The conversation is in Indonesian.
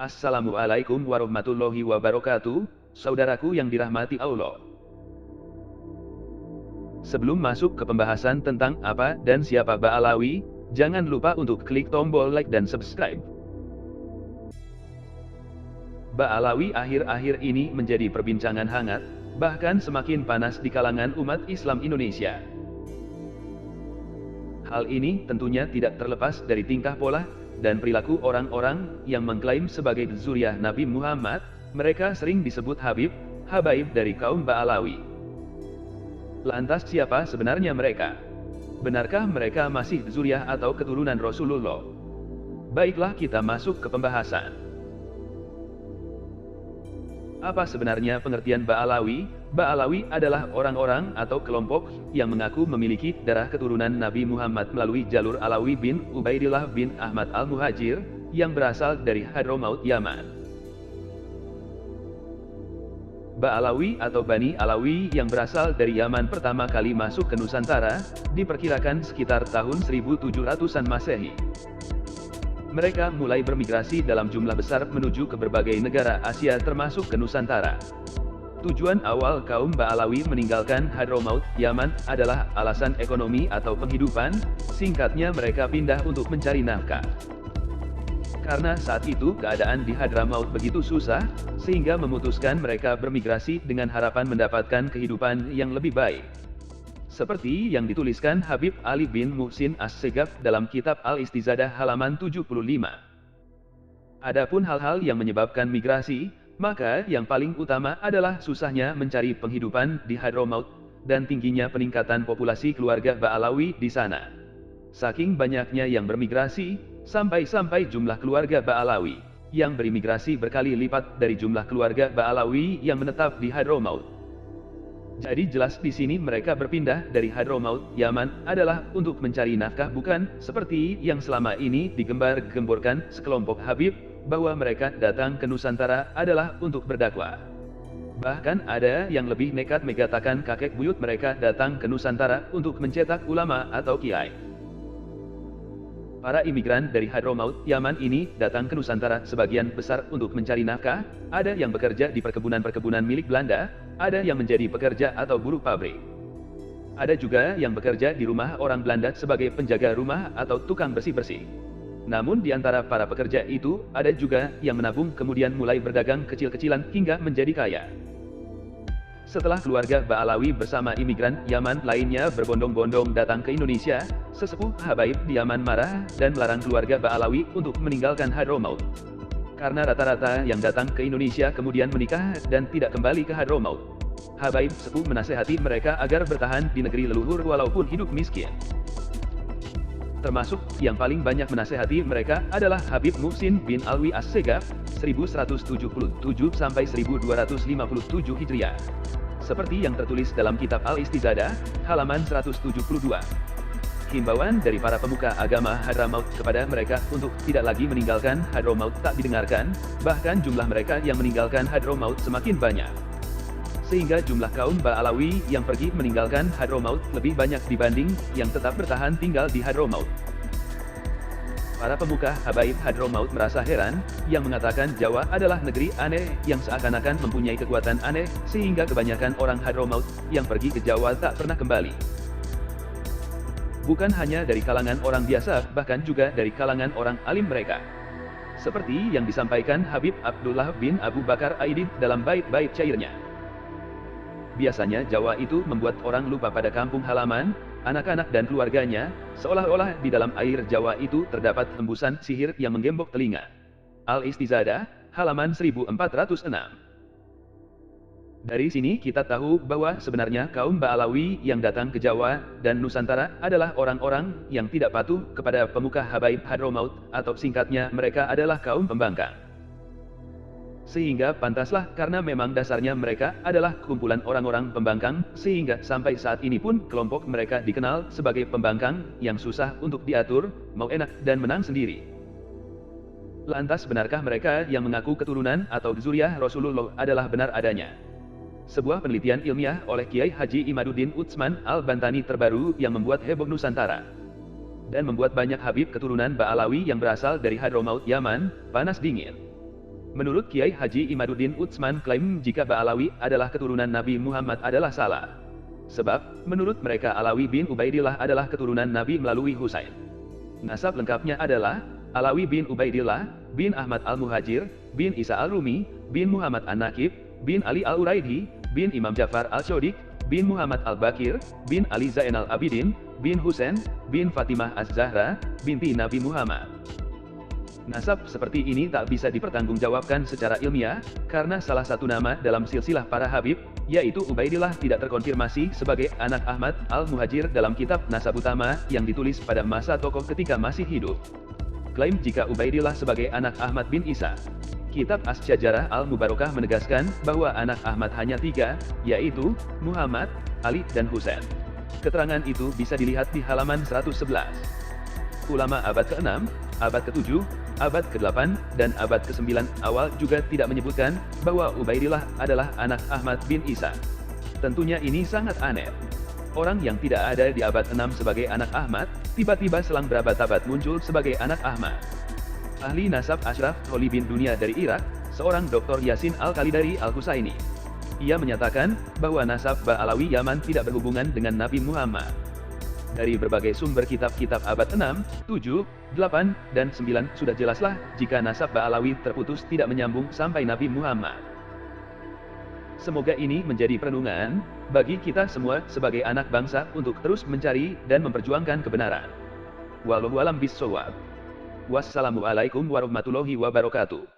Assalamualaikum warahmatullahi wabarakatuh, saudaraku yang dirahmati Allah. Sebelum masuk ke pembahasan tentang apa dan siapa Ba'alawi, jangan lupa untuk klik tombol like dan subscribe. Ba'alawi akhir-akhir ini menjadi perbincangan hangat, bahkan semakin panas di kalangan umat Islam Indonesia. Hal ini tentunya tidak terlepas dari tingkah pola dan perilaku orang-orang yang mengklaim sebagai zuriyah Nabi Muhammad. Mereka sering disebut Habib, Habaib dari kaum Ba'alawi. Lantas siapa sebenarnya mereka? Benarkah mereka masih zuriyah atau keturunan Rasulullah? Baiklah, kita masuk ke pembahasan. Apa sebenarnya pengertian Ba'alawi? Ba'alawi adalah orang-orang atau kelompok yang mengaku memiliki darah keturunan Nabi Muhammad melalui jalur Alawi bin Ubaidillah bin Ahmad al-Muhajir, yang berasal dari Hadramaut, Yaman. Ba'alawi atau Bani Alawi yang berasal dari Yaman pertama kali masuk ke Nusantara, diperkirakan sekitar tahun 1700-an Masehi. Mereka mulai bermigrasi dalam jumlah besar menuju ke berbagai negara Asia termasuk ke Nusantara. Tujuan awal kaum Ba'alawi meninggalkan Hadramaut, Yaman adalah alasan ekonomi atau penghidupan, singkatnya mereka pindah untuk mencari nafkah. Karena saat itu keadaan di Hadramaut begitu susah, sehingga memutuskan mereka bermigrasi dengan harapan mendapatkan kehidupan yang lebih baik. Seperti yang dituliskan Habib Ali bin Muhsin As-Segaf dalam kitab Al-Istizadah halaman 75. Adapun hal-hal yang menyebabkan migrasi, maka yang paling utama adalah susahnya mencari penghidupan di Hadramaut, dan tingginya peningkatan populasi keluarga Ba'alawi di sana. Saking banyaknya yang bermigrasi, sampai-sampai jumlah keluarga Ba'alawi yang berimigrasi berkali lipat dari jumlah keluarga Ba'alawi yang menetap di Hadramaut. Jadi jelas di sini mereka berpindah dari Hadramaut, Yaman, adalah untuk mencari nafkah, bukan seperti yang selama ini digembar-gemborkan sekelompok Habib, bahwa mereka datang ke Nusantara adalah untuk berdakwah. Bahkan ada yang lebih nekat mengatakan kakek buyut mereka datang ke Nusantara untuk mencetak ulama atau kiai. Para imigran dari Hadramaut, Yaman ini datang ke Nusantara sebagian besar untuk mencari nafkah. Ada yang bekerja di perkebunan-perkebunan milik Belanda, ada yang menjadi pekerja atau buruh pabrik. Ada juga yang bekerja di rumah orang Belanda sebagai penjaga rumah atau tukang bersih-bersih. Namun di antara para pekerja itu, ada juga yang menabung kemudian mulai berdagang kecil-kecilan hingga menjadi kaya. Setelah keluarga Ba'alawi bersama imigran Yaman lainnya berbondong-bondong datang ke Indonesia, sesepuh Habaib di Yaman marah dan melarang keluarga Ba'alawi untuk meninggalkan Hadramaut. Karena rata-rata yang datang ke Indonesia kemudian menikah dan tidak kembali ke Hadramaut. Habaib sepuh menasehati mereka agar bertahan di negeri leluhur walaupun hidup miskin. Termasuk yang paling banyak menasehati mereka adalah Habib Muhsin bin Alwi As-Segaf, 1177-1257 Hijriah. Seperti yang tertulis dalam kitab Al-Istizadah, halaman 172. Himbauan dari para pemuka agama Hadramaut kepada mereka untuk tidak lagi meninggalkan Hadramaut tak didengarkan, bahkan jumlah mereka yang meninggalkan Hadramaut semakin banyak. Sehingga jumlah kaum Ba'alawi yang pergi meninggalkan Hadramaut lebih banyak dibanding yang tetap bertahan tinggal di Hadramaut. Para pemuka Habaib Hadramaut merasa heran, yang mengatakan Jawa adalah negeri aneh yang seakan-akan mempunyai kekuatan aneh, sehingga kebanyakan orang Hadramaut yang pergi ke Jawa tak pernah kembali. Bukan hanya dari kalangan orang biasa, bahkan juga dari kalangan orang alim mereka. Seperti yang disampaikan Habib Abdullah bin Abu Bakar Aidid dalam bait-bait syairnya. Biasanya Jawa itu membuat orang lupa pada kampung halaman, anak-anak dan keluarganya, seolah-olah di dalam air Jawa itu terdapat hembusan sihir yang menggembok telinga. Al-Istizadah, halaman 1406. Dari sini kita tahu bahwa sebenarnya kaum Ba'alawi yang datang ke Jawa dan Nusantara adalah orang-orang yang tidak patuh kepada pemuka Habaib Hadramaut, atau singkatnya mereka adalah kaum pembangkang. Sehingga pantaslah karena memang dasarnya mereka adalah kumpulan orang-orang pembangkang, sehingga sampai saat ini pun kelompok mereka dikenal sebagai pembangkang yang susah untuk diatur, mau enak dan menang sendiri. Lantas benarkah mereka yang mengaku keturunan atau zuriyah Rasulullah adalah benar adanya? Sebuah penelitian ilmiah oleh Kiai Haji Imaduddin Utsman Al-Bantani terbaru yang membuat heboh Nusantara dan membuat banyak Habib keturunan Ba'alawi yang berasal dari Hadramaut, Yaman, panas dingin. Menurut Kiai Haji Imaduddin Utsman klaim jika Ba'alawi adalah keturunan Nabi Muhammad adalah salah. Sebab, menurut mereka Alawi bin Ubaidillah adalah keturunan Nabi melalui Husain. Nasab lengkapnya adalah Alawi bin Ubaidillah, bin Ahmad al-Muhajir, bin Isa al-Rumi, bin Muhammad an-Nakib, bin Ali al-Uraidi, bin Imam Ja'far al-Shodiq, bin Muhammad al-Bakir, bin Ali Zainal Abidin, bin Husain, bin Fatimah az-Zahra, binti Nabi Muhammad. Nasab seperti ini tak bisa dipertanggungjawabkan secara ilmiah, karena salah satu nama dalam silsilah para Habib, yaitu Ubaidillah tidak terkonfirmasi sebagai anak Ahmad al-Muhajir dalam kitab nasab utama yang ditulis pada masa tokoh ketika masih hidup. Klaim jika Ubaidillah sebagai anak Ahmad bin Isa. Kitab As-Syajarah al-Mubarakah menegaskan bahwa anak Ahmad hanya 3, yaitu Muhammad, Ali, dan Husain. Keterangan itu bisa dilihat di halaman 111. Ulama abad ke-6, abad ke-7, abad ke-8, dan abad ke-9 awal juga tidak menyebutkan bahwa Ubaidillah adalah anak Ahmad bin Isa. Tentunya ini sangat aneh. Orang yang tidak ada di abad 6 sebagai anak Ahmad, tiba-tiba selang berabad-abad muncul sebagai anak Ahmad. Ahli nasab Ashraf Holi bin Dunia dari Irak, seorang Dr. Yasin Al-Khalidari Al-Husaini. Ia menyatakan bahwa nasab Ba'alawi Yaman tidak berhubungan dengan Nabi Muhammad. Dari berbagai sumber kitab-kitab abad 6, 7, 8, dan 9 sudah jelaslah jika nasab Ba'alawi terputus tidak menyambung sampai Nabi Muhammad. Semoga ini menjadi perenungan bagi kita semua sebagai anak bangsa untuk terus mencari dan memperjuangkan kebenaran. Wallahu a'lam bishawab. Wassalamualaikum warahmatullahi wabarakatuh.